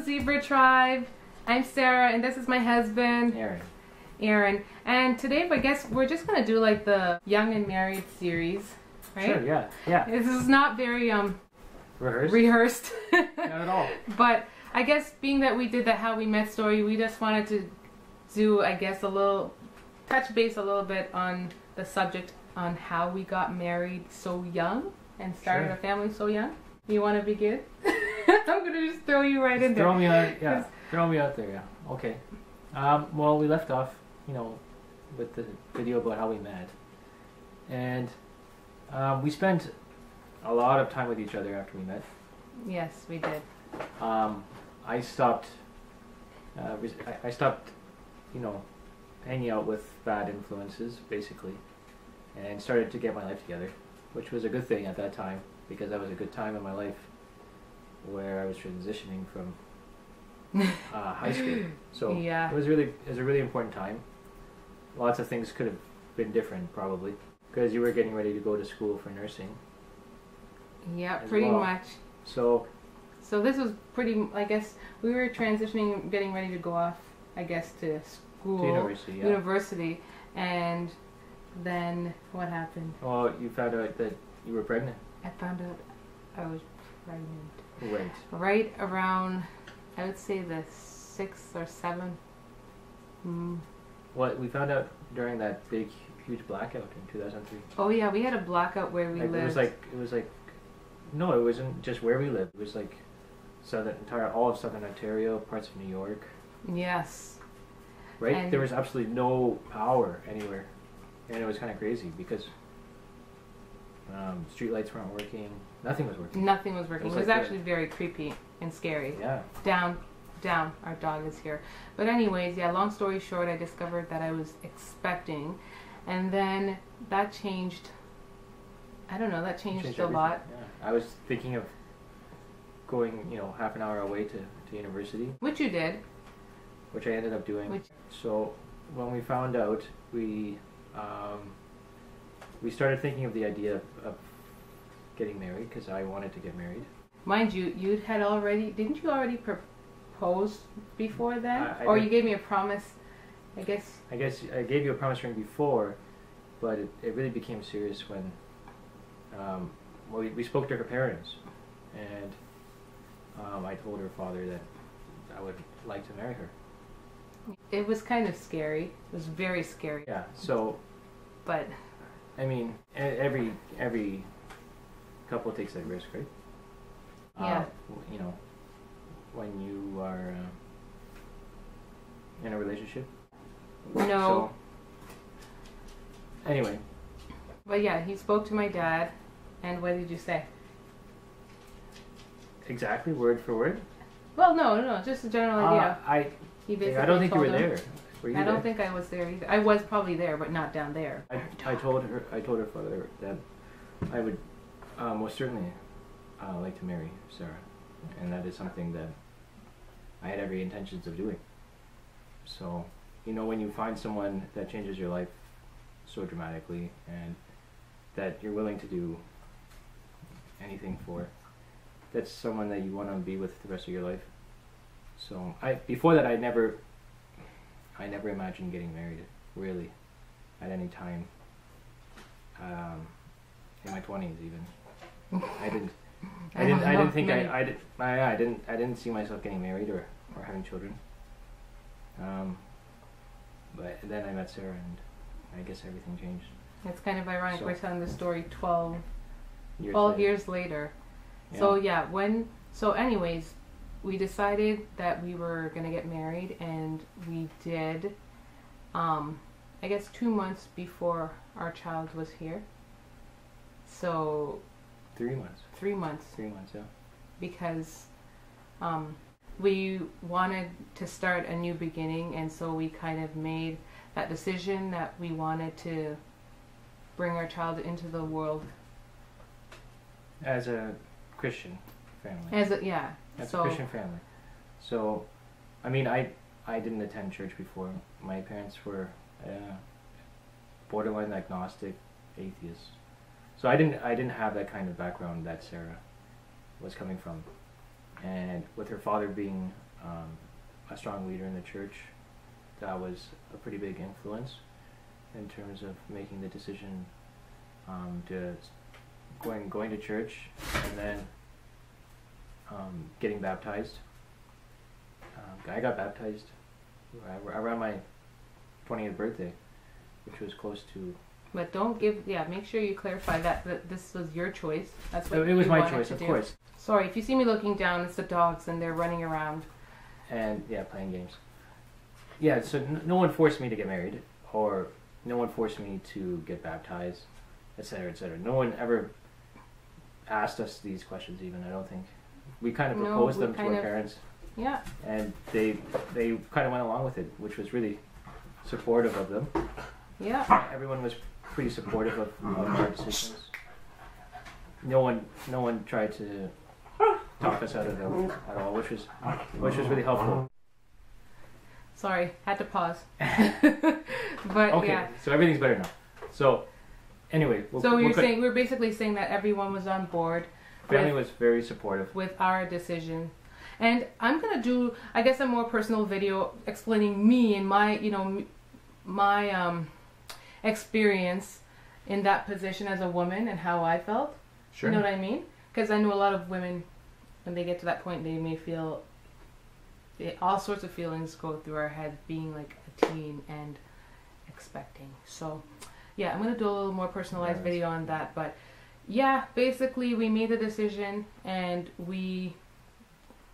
Zebra Tribe. I'm Sarah, and this is my husband, Aaron. And today, I guess we're just gonna do like the Young and Married series, right? Sure. Yeah. This is not very rehearsed. Not at all. But I guess being that we did the How We Met story, we just wanted to do, I guess, touch base a little bit on the subject on how we got married so young and started a family so young. You want to begin? I'm gonna just throw you right in there. Throw me out there. Yeah. Okay. Well, we left off, with the video about how we met, and we spent a lot of time with each other after we met. Yes, we did. I stopped, hanging out with bad influences, basically, and started to get my life together, which was a good thing at that time, because that was a good time in my life where I was transitioning from high school. So it was a really important time. Lots of things could have been different, probably, because you were getting ready to go to school for nursing. Yeah, pretty much. So this was pretty, I guess, we were transitioning, getting ready to go off, I guess, to school. To university, and then what happened? Well, you found out that you were pregnant. I found out I was pregnant. Right around, I would say the 6th or 7th. What we found out during that big, huge blackout in 2003. Oh yeah, we had a blackout where we lived. It was like, no, it wasn't just where we lived. It was like all of southern Ontario, parts of New York. Yes. Right? And there was absolutely no power anywhere, and it was kind of crazy because street lights weren't working. Nothing was working. Nothing was working. It was actually very creepy and scary. Yeah. Down. Our dog is here. But anyways, yeah, long story short, I discovered that I was expecting. And then that changed. I don't know, that changed a lot. Yeah. I was thinking of going, half an hour away to university. Which you did. Which I ended up doing. So when we found out, we started thinking of the idea of getting married, because I wanted to get married. Mind you, didn't you already propose before then? Or you gave me a promise, I guess? I guess I gave you a promise ring before, but it really became serious when we spoke to her parents, and I told her father that I would like to marry her. It was kind of scary. It was very scary. Yeah, so... But... I mean, every couple takes that risk, right? Yeah. When you are in a relationship. No. So, anyway. But yeah, he spoke to my dad, and what did you say? Exactly, word for word? Well, no, just a general idea. I don't think you were there. Were you I don't think I was there either. I was probably there, but not down there. I told her father that I would most certainly like to marry Sarah, and that is something that I had every intentions of doing. So, when you find someone that changes your life so dramatically, and that you're willing to do anything for, that's someone that you want to be with the rest of your life. So before that, I never imagined getting married, really, at any time. In my 20s, even. I didn't see myself getting married or having children. But then I met Sarah, and I guess everything changed. It's kind of ironic. We're telling the story 12 years later. Yeah. So anyways, we decided that we were going to get married, and we did, I guess 2 months before our child was here. So... 3 months. 3 months. 3 months, yeah. Because we wanted to start a new beginning, and so we kind of made that decision that we wanted to bring our child into the world. As a Christian family. As a Christian family. So, I mean, I didn't attend church before. My parents were borderline agnostic, atheists. So I didn't have that kind of background that Sarah was coming from. And with her father being a strong leader in the church that was a pretty big influence in terms of making the decision to going to church and then getting baptized. I got baptized around my 20th birthday, which was close to. But don't make sure you clarify that this was your choice. That's what it was you my wanted choice, to of do. course. Sorry, if you see me looking down, it's the dogs and they're running around. And yeah, playing games. Yeah, so no one forced me to get married, or no one forced me to get baptized, etc., etc. No one ever asked us these questions even, I don't think. We kind of proposed them to our parents. Yeah. And they kind of went along with it, which was really supportive of them. Yeah. Everyone was pretty supportive of our decisions. No one tried to talk us out of them at all, which was really helpful. Sorry, had to pause. But okay, yeah. So everything's better now. So anyway, we're basically saying that everyone was on board. Family was very supportive with our decision. And I'm gonna do, I guess, a more personal video explaining me and my experience in that position as a woman and how I felt. Sure. You know what I mean? Because I know a lot of women, when they get to that point, they may feel all sorts of feelings go through our head, being like a teen and expecting. So, yeah, I'm gonna do a little more personalized video on that. But yeah, basically, we made the decision and we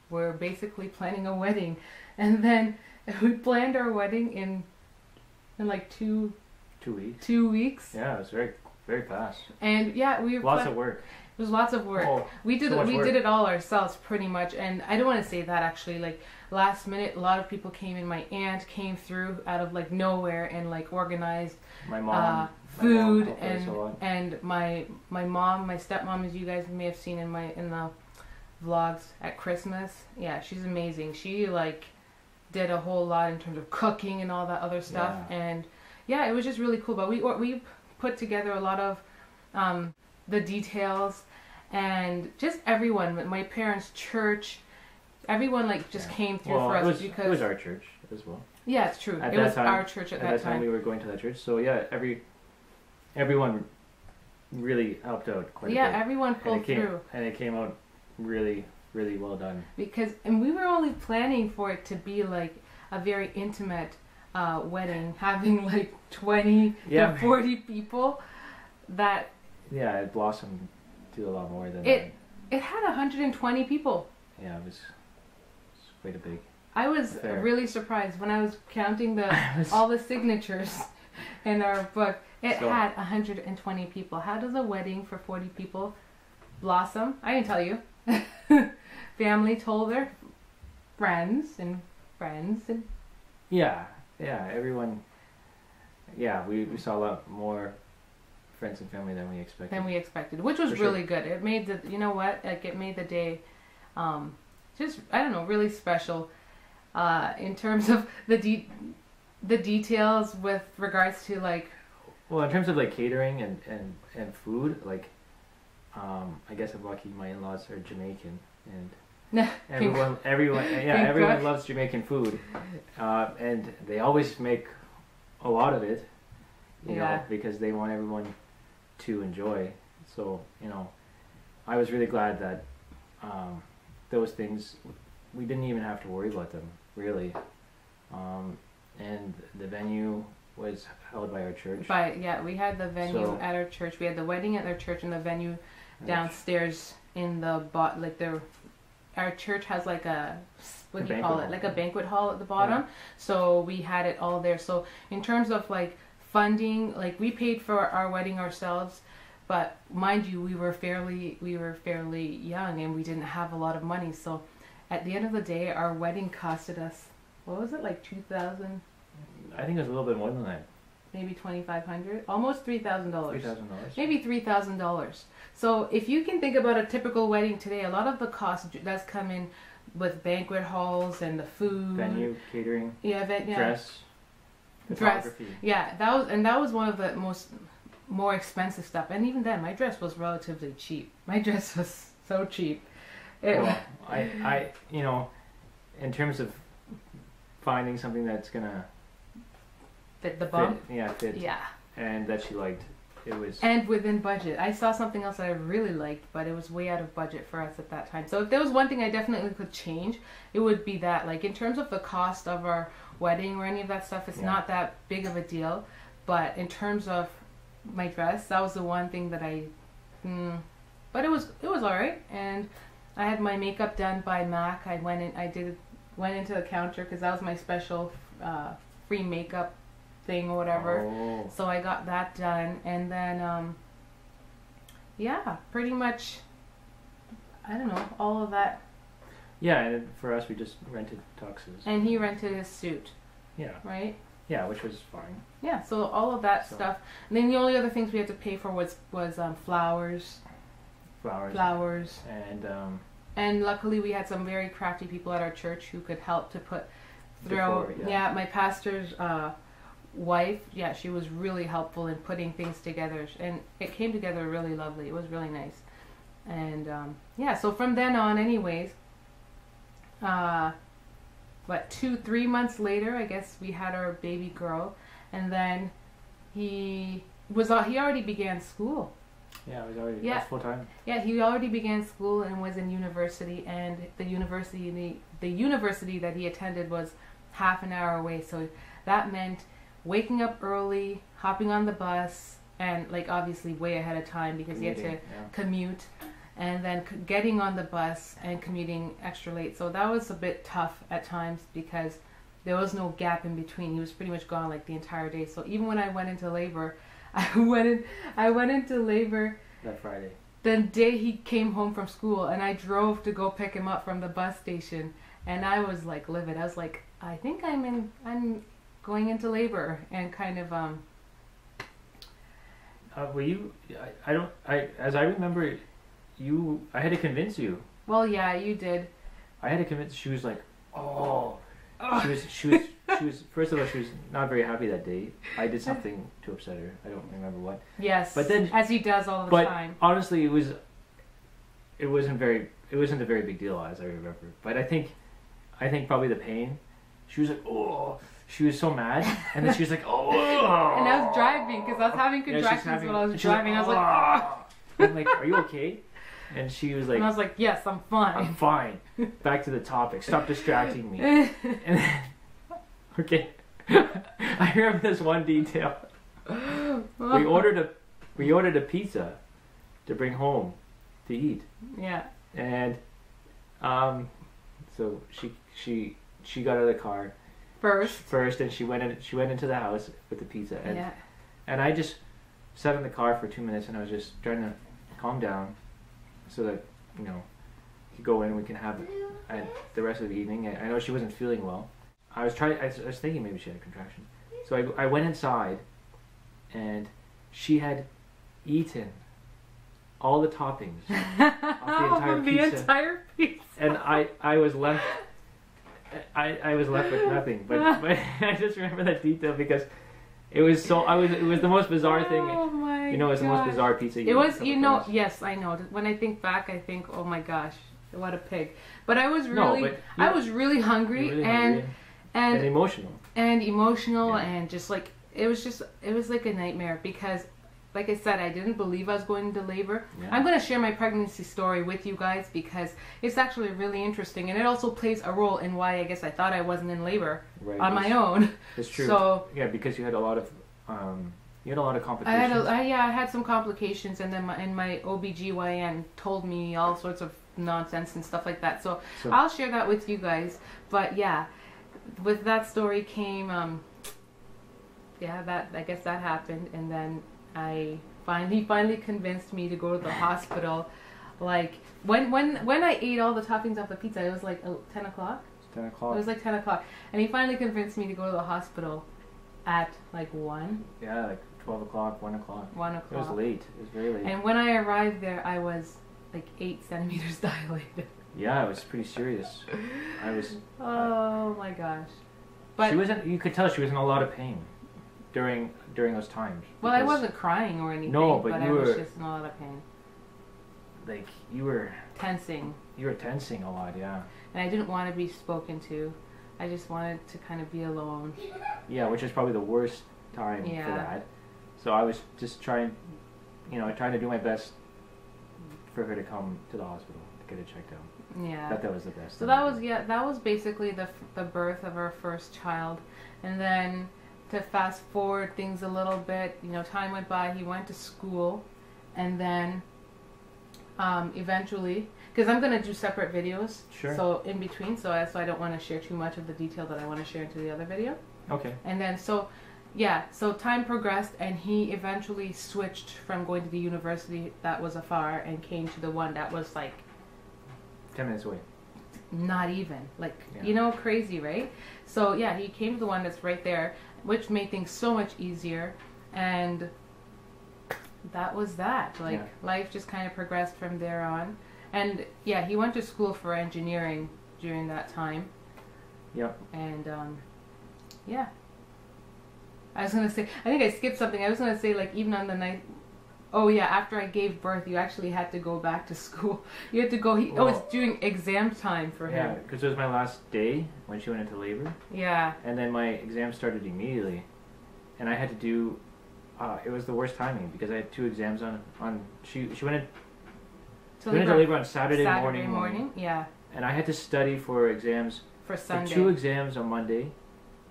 were basically planning a wedding, and then we planned our wedding in like 2 weeks. 2 weeks. Yeah, it was very, very fast. And yeah, we were lots of work. It was lots of work. Oh, we did it all ourselves pretty much. And I don't want to say that actually. Like last minute, a lot of people came in. My aunt came through out of like nowhere and like organized my mom, food my and my mom, my stepmom, as you guys may have seen in the vlogs at Christmas. Yeah, she's amazing. She like did a whole lot in terms of cooking and all that other stuff. Yeah. And yeah, it was just really cool. But we put together a lot of the details, and just everyone, my parents' church, everyone like just came through for us because it was our church as well. Yeah, it's true. It was our church at that time. We were going to that church, so yeah, everyone really helped out quite a bit. Yeah, everyone pulled through, and it came out really, really well done. And we were only planning for it to be like a very intimate wedding, having like 20 to 40 people. Yeah, it blossomed to a lot more than it. It had 120 people. Yeah, it was quite a big. I was really surprised when I was counting all the signatures in our book. It had 120 people. How does a wedding for 40 people blossom? I can tell you. Family told their friends and yeah, everyone. Yeah, we saw a lot more friends and family than we expected. Which was really good. It made it made the day just, I don't know, really special in terms of the details with regards to like, well, in terms of like catering and food, like I guess I'm lucky my in-laws are Jamaican, and everyone loves Jamaican food, and they always make a lot of it, you know, because they want everyone to enjoy. So, you know, I was really glad that those things, we didn't even have to worry about them, really. And the venue was held by our church. We had the venue at our church. We had the wedding at our church and the venue downstairs in the our church has like a, what do you call it? Like a banquet hall at the bottom. Yeah. So we had it all there. So in terms of like funding, like we paid for our wedding ourselves, but mind you, we were fairly young and we didn't have a lot of money. So at the end of the day, our wedding costed us, what was it, like $2,000? I think it was a little bit more than that. Maybe $2,500, almost $3,000. $3,000. Maybe $3,000. So if you can think about a typical wedding today, a lot of the cost does come in with banquet halls and the food, venue, catering, dress, photography. Yeah, that was one of the more expensive stuff. And even then, my dress was relatively cheap. My dress was so cheap. Well, I you know, in terms of finding something that's gonna Fit the bump. fit, Yeah. and that she liked, it was. And within budget. I saw something else that I really liked, but it was way out of budget for us at that time. So if there was one thing I definitely could change, it would be that. Like in terms of the cost of our wedding or any of that stuff, it's not that big of a deal. But in terms of my dress, that was the one thing that but it was alright. And I had my makeup done by MAC. I went into the counter because that was my special free makeup thing or whatever. Oh. So I got that done, and then pretty much, I don't know, all of that. Yeah, and for us, we just rented tuxes. And he rented his suit. Yeah. Right? Yeah, which was fine. Yeah, so all of that stuff. And then the only other things we had to pay for was flowers. Flowers. And luckily we had some very crafty people at our church who could help to throw. My pastor's wife, she was really helpful in putting things together, and it came together really lovely. It was really nice. And so from then on, anyways, 2-3 months later, I guess, we had our baby girl, and then he already began school. Yeah, it was already that's full time. Yeah, he already began school and was in university, and the university that he attended was half an hour away. So that meant waking up early, hopping on the bus, and like obviously way ahead of time because he had to commute, and then getting on the bus and commuting extra late. So that was a bit tough at times because there was no gap in between. He was pretty much gone like the entire day. So even when I went into labor, I went into labor that Friday. The day he came home from school, and I drove to go pick him up from the bus station, and I was like livid. I was like, I think I'm going into labor, and kind of were you? As I remember, I had to convince you. Well, yeah, you did. I had to convince. She was like, oh. She was first of all, she was not very happy that day. I did something to upset her. I don't remember what. Yes. But then, as he does all the time. But honestly, it wasn't a very big deal as I remember. But I think probably the pain. She was like, oh. She was so mad, and then she was like, oh. And I was driving because I was having contractions while I was driving. Like, I was like, I'm like, are you okay? And she was like, and I was like, yes, I'm fine. I'm fine. Back to the topic. Stop distracting me. And then, okay. I remember this one detail. We ordered a pizza to bring home to eat. Yeah. And so she got out of the car first, and she went into the house with the pizza. And I just sat in the car for 2 minutes, and I was just trying to calm down, so that, you know, we could go in and we can have the rest of the evening. I know she wasn't feeling well. I was thinking maybe she had a contraction. So I went inside, and she had eaten all the toppings of the entire pizza. And I was left with nothing. But I just remember that detail because it was the most bizarre thing. Oh my You know, it's the most bizarre pizza it was, you know, yes, I know. When I think back, I think, oh my gosh, what a pig. But I was really hungry, and emotional. And just like, it was like a nightmare because, like I said, I didn't believe I was going into labor. Yeah. I'm going to share my pregnancy story with you guys because it's actually really interesting, and it also plays a role in why I guess I thought I wasn't in labor on my own. It's true. So yeah, because you had a lot of complications. I had some complications, and then my OBGYN told me all sorts of nonsense and stuff like that. So I'll share that with you guys. But yeah, with that story came, I guess that happened, and then he finally convinced me to go to the hospital. Like when I ate all the toppings off the pizza, it was like 10 o'clock. 10 o'clock. It was like 10 o'clock, and he finally convinced me to go to the hospital at like 1. Yeah, like 12 o'clock, 1 o'clock. 1 o'clock. It was late. It was very late. And when I arrived there, I was like 8 centimeters dilated. Yeah, it was pretty serious. Oh my gosh! But she wasn't. You could tell she was in a lot of pain during those times. Well, I wasn't crying or anything. No, but I was just in a lot of pain. like you were tensing. You were tensing a lot, yeah. And I didn't want to be spoken to. I just wanted to kind of be alone. Yeah, which is probably the worst time for that. So I was just trying to do my best for her to come to the hospital to get it checked out. Yeah. That was the best. So that was basically the birth of our first child. And then to fast forward things a little bit, time went by, he went to school, and then eventually, because I'm going to do separate videos, so in between, so I don't want to share too much of the detail that I want to share into the other video. Okay. And then, so time progressed, and he eventually switched from going to the university that was afar and came to the one that was like 10 minutes away. Not even. Crazy, right? So, yeah, he came to the one that's right there, which made things so much easier, and that was that. Life just kind of progressed from there on. And, yeah, he went to school for engineering during that time. Yep. And, yeah. I was going to say, I think I skipped something. I was going to say, even on the night... Oh, yeah, after I gave birth, you actually had to go back to school. You had to go... it was during exam time for him. Yeah, because it was my last day when she went into labor. Yeah. And then my exam started immediately. And I had to do... it was the worst timing because I had 2 exams on she went into labor on Saturday morning. Yeah. And I had to study for exams... For Sunday. For 2 exams on Monday,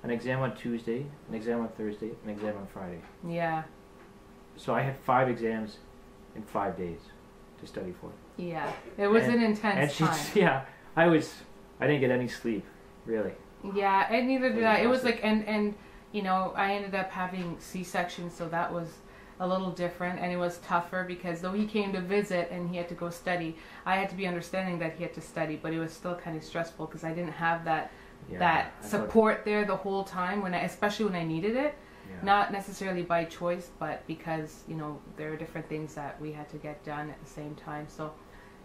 an exam on Tuesday, an exam on Thursday, an exam on Friday. Yeah. So I had 5 exams in 5 days to study for. Yeah, it was an intense time. Yeah, I didn't get any sleep, really. Yeah, and neither did I. It was and I ended up having C-section, so that was a little different, and it was tougher because though he came to visit and he had to go study, I had to be understanding that he had to study, but it was still kind of stressful because I didn't have that support there the whole time especially when I needed it. Yeah. Not necessarily by choice, but because, there are different things that we had to get done at the same time. So,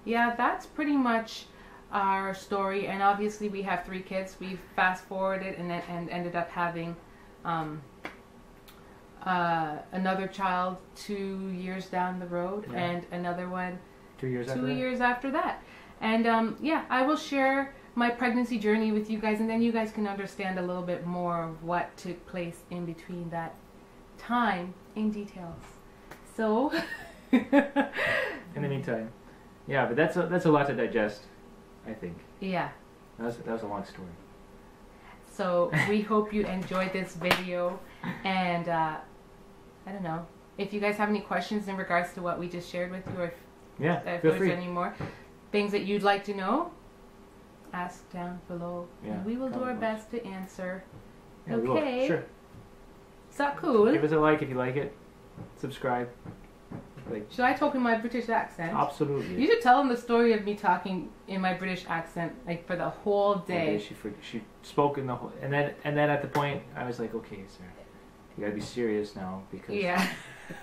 yeah, that's pretty much our story. And obviously we have 3 kids. We fast forwarded and ended up having another child 2 years down the road, and another one 2 years after that. And, I will share my pregnancy journey with you guys, and then you guys can understand a little bit more of what took place in between that time in details. So in the meantime, but that's a lot to digest, I think. Yeah, that was a long story. So we hope you enjoyed this video, and I don't know if you guys have any questions in regards to what we just shared with you, or if there's any more things that you'd like to know, ask down below. Yeah, and we will do our best to answer. Yeah, okay. Sure. Is that cool? Give us a like if you like it. Subscribe. Should I talk in my British accent? Absolutely. You should tell them the story of me talking in my British accent for the whole day. She spoke in the whole, and then at the point I was like, okay, sir, you gotta be serious now because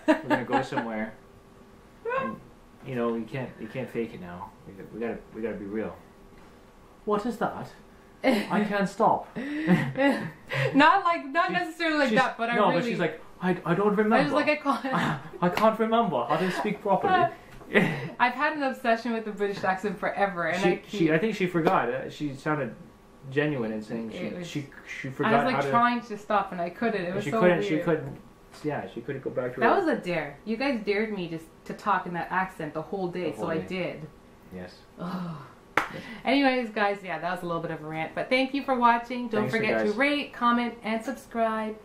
we're gonna go somewhere. And, you can't fake it now. We gotta be real. What is that? I can't stop. not necessarily like that, but but she's like, I don't remember. I was like, I can't remember how to speak properly. I've had an obsession with the British accent forever, and I think she forgot. She sounded genuine in saying she forgot. I was trying to stop, and I couldn't. It was so weird. She couldn't. Yeah, she couldn't go back to. That was a dare. You guys dared me to talk in that accent the whole day, I did. Yes. Oh. Anyways, guys, that was a little bit of a rant, but thank you for watching. Don't forget to rate, comment, and subscribe,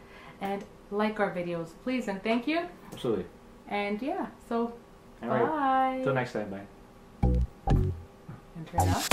and like our videos, please, and thank you. Absolutely. And so all bye. Right. Till next time, bye. And turn up.